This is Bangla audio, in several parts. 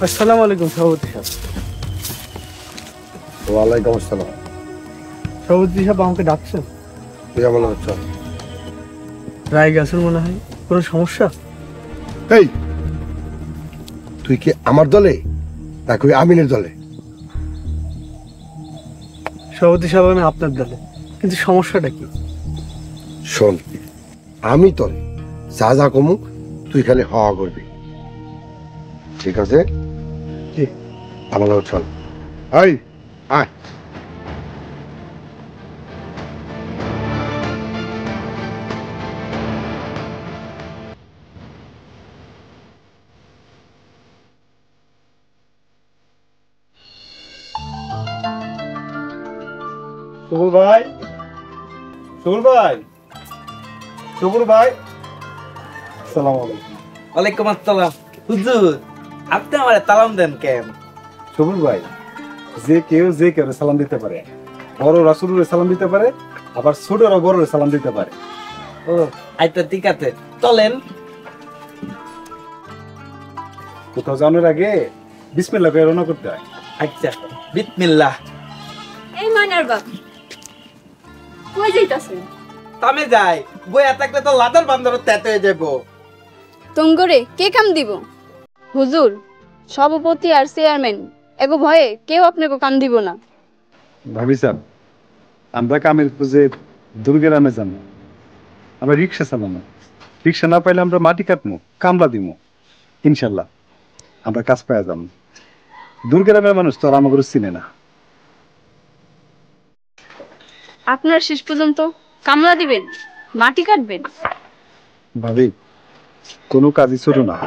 আসসালামু আলাইকুম সভাপতি সাহেব। ওয়ালাইকুম আসসালাম। সভাপতি সাহেব আমাকে ডাকছেন? তুই কেমন আছ? রায় গেছেন মনে হয়, কোনো সমস্যা? এই তুই কি আমার দলে নাকি ওই আমিনের দলে? সভাপতি সাহেব আমি আপনার দলে, কিন্তু সমস্যাটা কি? শোন, আমি তোরে যা যা কমু তুই খালি হওয়া করবি, ঠিক আছে? জি। আমার চল। এই আয়। সুবুল ভাই, সুবুল ভাই, সুবুল ভাই, আসসালামু আলাইকুম। ওয়ালাইকুম আসসালাম। হুজুর, আপনি আমার সালাম দেন কেন? সুবুল ভাই, যে কেউ সালাম দিতে পারে। বড় রাসূলের সালাম দিতে পারে, আবার ছোটরা বড় সালাম দিতে পারে। ও আচ্ছা, ঠিক আছে, চলেন। কোথাও যাওয়ার আগে বিসমিল্লাহ করে রওনা করতে হয়। আচ্ছা, বিসমিল্লাহ। এই মাইনার বাপ কই যাইতাছেন? তামে যাই, বইয়া থাকলে তো লাদার বান্দর তেতে হয়ে যাবো। তঙ্গরে কে কাম দিব? হুজুর, সভাপতি আর চেয়ারম্যান এগো ভয়ে কেউ আপনাকে কাম দিব না। ভাবি সাহেব, আমরা কামের খুঁজে দুর্গেরামে যাবো। আমরা রিক্সা চালানো, রিক্সা না পাইলে আমরা মাটি কাটবো, কামলা দিব। ইনশাল্লাহ আমরা কাজ পাওয়া যাবো। দুর্গেরামের মানুষ তো আর আমাকে চিনে না। আপনার শেষ পর্যন্ত কামলা দিবেন, মাটি কাটবেন? ভাবি, কোনো কাজই ছোট না।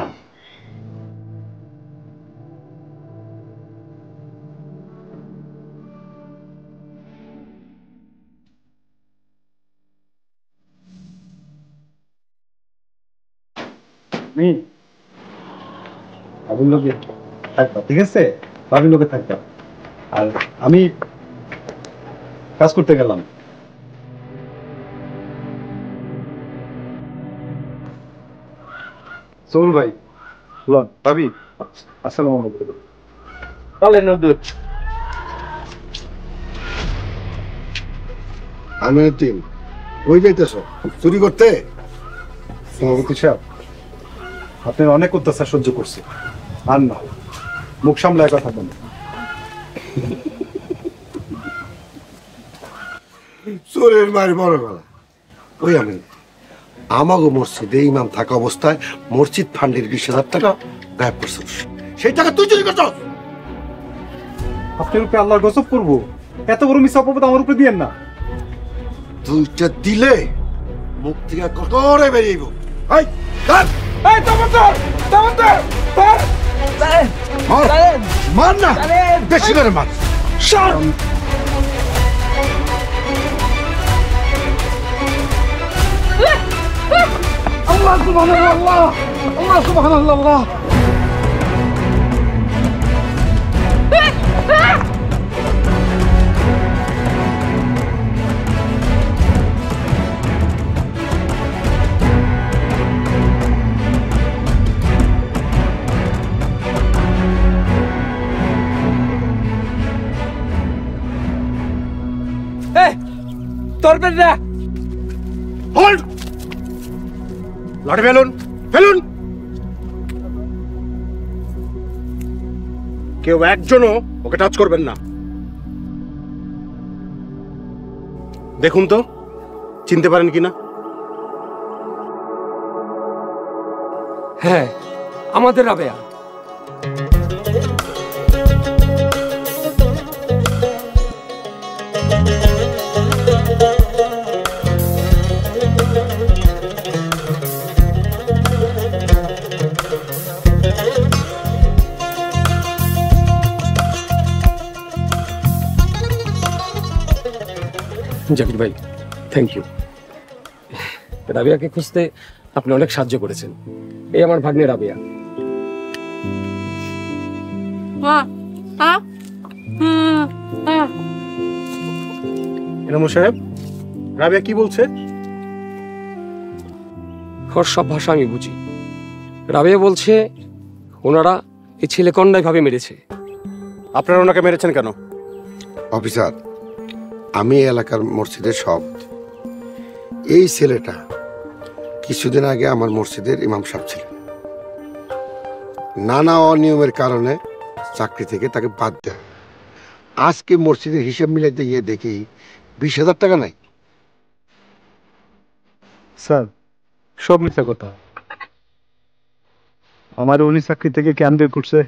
ভাবির লোকে থাকবা, ঠিক আছে? ভাবির লোকে থাকবা। আর আমি কাজ করতে গেলাম। সোল ভাই, লন ভাবি, আসসালামু আলাইকুম। চলেন হুজুর। আমিনের টিম ওই যাইতেছ চুরি করতে? সভাপতি সাহেব, আপনার অনেক অত্যাচার সহ্য করছে, আর না, মুখ সামলায় কথা বলেন। চোরের মায়ের বড় গলা। ওই আমিন, আমাগো মসজিদে ইমাম থাকা অবস্থায় মসজিদ ফান্ডের 20,000 টাকা গায়েব করছিস, সেই টাকা তুই চুরি করছ? আপনার উপরে আল্লাহর গজব করবো, এত বড় মিথ্যা অপবাদ আমার উপরে দিয়েন না। দুইটা দিলে মুখ থেকে কটরে বেরিয়েব। এই ধর! এই টমাটার, টমাটার, ধর! চলেন, মার! চলেন, মার না, চলেন। বেশি করে মার। শট! আল্লাহ সুবহানাল্লাহ, আল্লাহ সুবহানাল্লাহ। এই, ধরবেন না। হোল্ড! লাঠি ফেলুন, ফেলুন! কেউ একজনও ওকে টাচ করবেন না। দেখুন তো চিনতে পারেন কিনা। হ্যাঁ, আমাদের রাবেয়া। জাকির ভাই, থ্যাংক ইউ। রাবেয়াকে খুঁজতে আপনি অনেক সাহায্য করেছেন। এই আমার ভাগ্নে রাবেয়া। এনামুল সাহেব, রাবেয়া কি বলছে? ওর সব ভাষা আমি বুঝি। রাবেয়া বলছে ওনারা এই ছেলে কন্যাভাবে মেরেছে। আপনারা ওনাকে মেরেছেন কেন? অফিসার, আমি এই এলাকার মসজিদের সব। এই ছেলেটা কিছুদিন আগে আমার মসজিদের ইমাম সাহেব ছিলেন। নানা অনিয়মের কারণে চাকরি থেকে তাকে বাদ দেয়। আজকে মসজিদের হিসাব মিলাইতে গিয়ে দেখি 20,000 টাকা নাই। স্যার, সব মিথ্যা কথা। আমার উনি চাকরি থেকে কেন বের করছে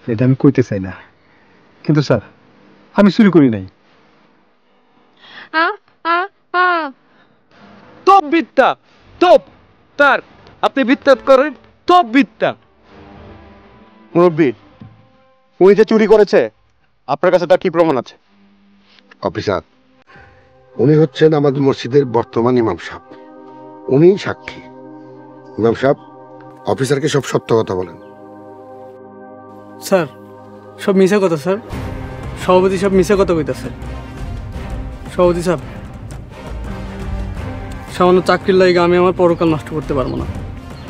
এটা আমি কইতে চাই না, কিন্তু স্যার আমি চুরি করি নাই। তোপ বিদ্যা, তোপ তার আপনি বিদ্যা করেন, তোপ বিদ্যা। মুরব্বী, উনি যে চুরি করেছে আপনার কাছে তার কি প্রমাণ আছে? অফিসার, উনি হচ্ছেন আমাদের মসজিদের বর্তমান ইমাম সাহেব। উনি সাক্ষী। ইমাম সাহেব, অফিসারকে সব সত্য কথা বলেন। স্যার সব মিশা কথা স্যার, সভাপতি সব মিশা কথা কইতাছে। সভাপতি সাহেব, সামান্য চাকরির লাগে আমি আমার পরকাল নষ্ট করতে পারবো না।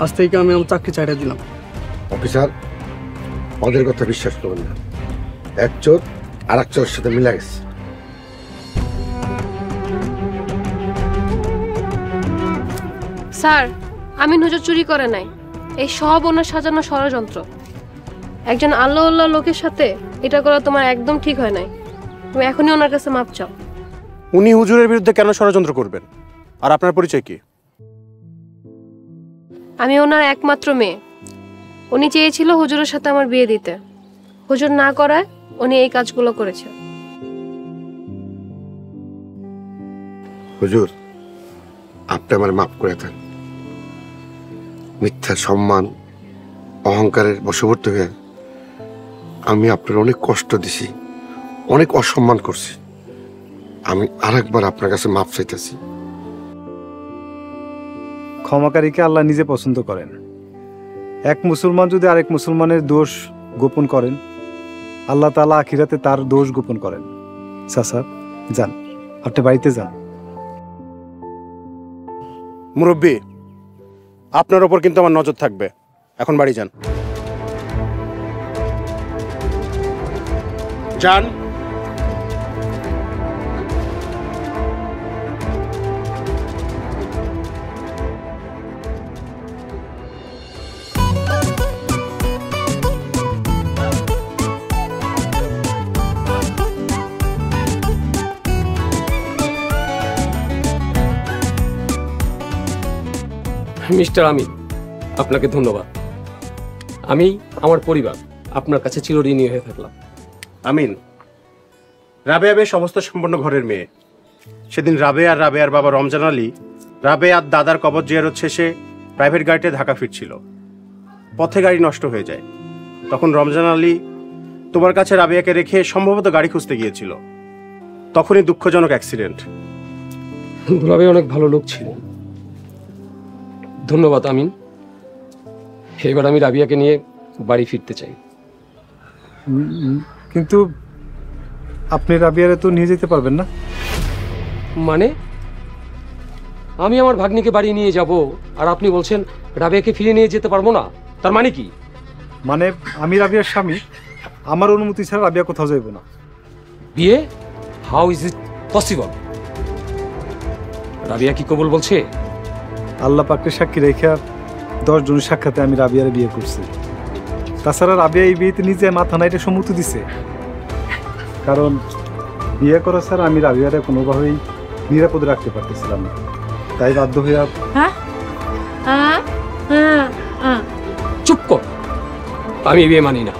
আজ থেকে আমি আমার চাকরি ছাড়া দিলাম। অফিসার, ওদের কথা বিশ্বাস করবেন না। এক চোর আর এক চোরের সাথে মিলে গেছে। স্যার, আমিন হুজুর চুরি করে নাই। এই সব ওনার সাজানো ষড়যন্ত্র। একজন আল্লাহ লোকের সাথে এটা করা তোমার একদম ঠিক হয় নাই। তুমি এখনই ওনার কাছে মাপ চাও। উনি হুজুরের বিরুদ্ধে কেন ষড়যন্ত্র করবেন? আর আপনার পরিচয় কি? আমি ওনার একমাত্র মেয়ে। উনি চেয়েছিল হুজুরের সাথে আমার বিয়ে দিতে। হুজুর না করায় উনি এই কাজগুলো করেছে। হুজুর, আপনি আমার মাফ করে দেন। মিথ্যা সম্মান, অহংকারের বশবর্তী হয়ে আমি আপনার অনেক কষ্ট দিছি, অনেক অসম্মান করছি। আমি আরেকবার আপনার কাছে মাফ চাইতেছি। ক্ষমাকারীকে আল্লাহ নিজে পছন্দ করেন। এক মুসলমান যদি আরেক মুসলমানের দোষ গোপন করেন, আল্লাহ তাআলা আখিরাতে তার দোষ গোপন করেন। চাচা যান, আপনি বাড়িতে যান। মুরব্বী, আপনার ওপর কিন্তু আমার নজর থাকবে। এখন বাড়ি যান। যান। মিস্টার আমিন, আপনাকে ধন্যবাদ। আমি আমার পরিবার আপনার কাছে চিরঋণী হয়ে থাকলাম। আমিন, রাবেয়া বেশ অবস্থা সম্পন্ন ঘরের মেয়ে। সেদিন রাবেয়া আর রাবেয়ার বাবা রমজান আলী রাবেয়ার দাদার কবর জিয়ারত শেষে প্রাইভেট গাড়িতে ঢাকা ফিরছিল। পথে গাড়ি নষ্ট হয়ে যায়। তখন রমজান আলী তোমার কাছে রাবেয়াকে রেখে সম্ভবত গাড়ি খুঁজতে গিয়েছিল। তখনই দুঃখজনক অ্যাক্সিডেন্ট। দুলাভাই অনেক ভালো লোক ছিল। ধন্যবাদ আমিন। এবার আমি রাবিয়াকে নিয়ে বাড়ি ফিরতে চাই। কিন্তু আপনি রাবিয়ারে তো নিয়ে যেতে পারবেন না। মানে আমি আমার ভাগ্নিকে বাড়ি নিয়ে যাব আর আপনি বলছেন রাবিয়াকে ফিরে নিয়ে যেতে পারবো না? তার মানে কি? মানে আমি রাবিয়ার স্বামী, আমার অনুমতি ছাড়া রাবিয়া কোথাও যাইব না। বিয়ে? How is it possible? Rabia কি কবুল বলছে? আল্লাহ পাকের সাক্ষী রেখা 10 জনের সাক্ষাতে আমি রাবিয়ারে বিয়ে করছি। তাছাড়া রাবিয়া এই বিয়েতে নিজে মাথা নাইটে সম্মতি দিছে। কারণ বিয়ে করা ছাড়া আমি রাবিয়ারে কোনোভাবেই নিরাপদে রাখতে পারতেছিলাম না। তাই বাধ্য হইয়া চুপ কর, আমি এই বিয়ে মানি না।